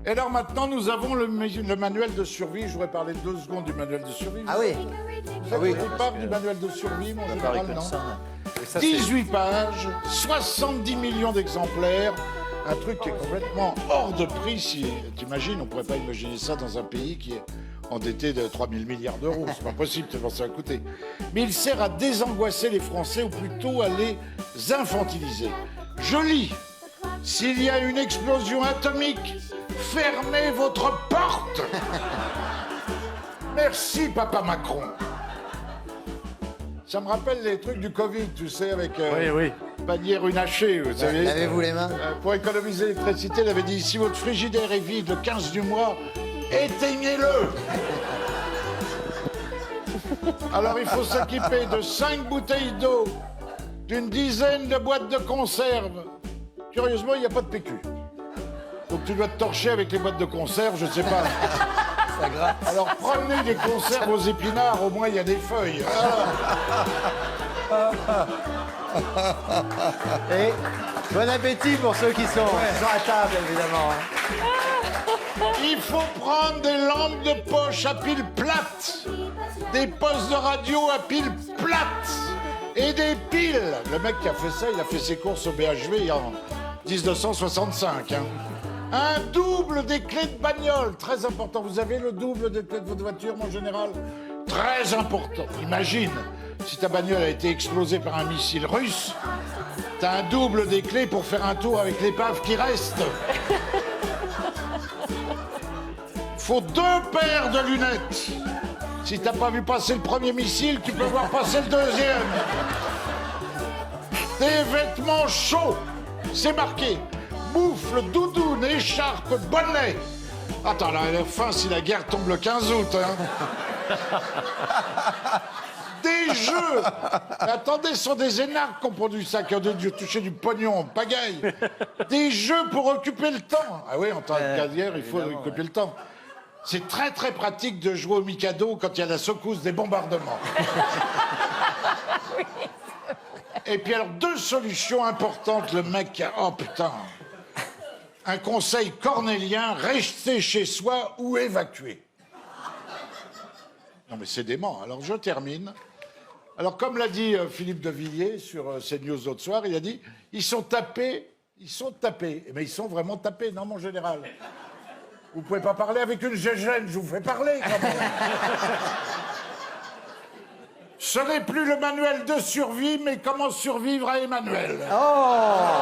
Et alors maintenant, nous avons le manuel de survie. Je voudrais parler 2 secondes du manuel de survie. Ah oui. Vous avez part du manuel de survie, mon général, non? Ça, 18 pages, 70 millions d'exemplaires. Un truc qui est complètement hors de prix. Si, t'imagines, on ne pourrait pas imaginer ça dans un pays qui est endetté de 3 000 milliards d'euros. C'est pas possible, tellement ça va coûter. Mais il sert à désangoisser les Français, ou plutôt à les infantiliser. Je lis. S'il y a une explosion atomique, fermez votre porte. Merci, papa Macron. Ça me rappelle les trucs du Covid, tu sais, avec panier runachée, vous savez. Lavez-vous les mains. Pour économiser l'électricité, il avait dit, si votre frigidaire est vide le 15 du mois, éteignez-le. Alors il faut s'équiper de 5 bouteilles d'eau, d'une dizaine de boîtes de conserve. Curieusement, il n'y a pas de PQ. Donc tu dois te torcher avec les boîtes de conserve, je ne sais pas. Ça gratte. Alors prenez des conserves aux épinards, au moins il y a des feuilles. Et bon appétit pour ceux qui sont à table, évidemment. Il faut prendre des lampes de poche à pile plate, des postes de radio à pile plate et des piles. Le mec qui a fait ça, il a fait ses courses au BHV en 1965. Hein. Un double des clés de bagnole, très important. Vous avez le double des clés de votre voiture, mon général? Très important. Imagine, si ta bagnole a été explosée par un missile russe, t'as un double des clés pour faire un tour avec l'épave qui reste. Faut 2 paires de lunettes. Si t'as pas vu passer le premier missile, tu peux voir passer le deuxième. Des vêtements chauds, c'est marqué. Moufle, doudoune, écharpe, bonnet. Attends, là, à la fin, si la guerre tombe le 15 août, hein. Des jeux. Mais attendez, ce sont des énarques qui ont produit ça, qui ont dû toucher du pognon en pagaille. Des jeux pour occuper le temps. Ah oui, en tant que guerrière, il faut occuper le temps. C'est très, très pratique de jouer au Mikado quand il y a la secousse des bombardements. Et puis alors, 2 solutions importantes, le mec a... Oh putain. Un conseil cornélien, rester chez soi ou évacuer. Non mais c'est dément. Alors je termine. Alors comme l'a dit Philippe de Villiers sur CNews l'autre soir, il a dit, ils sont tapés. Mais ils sont vraiment tapés, non mon général? Vous pouvez pas parler avec une gégène, je vous fais parler quand même. Ce n'est plus le manuel de survie, mais comment survivre à Emmanuel. Oh!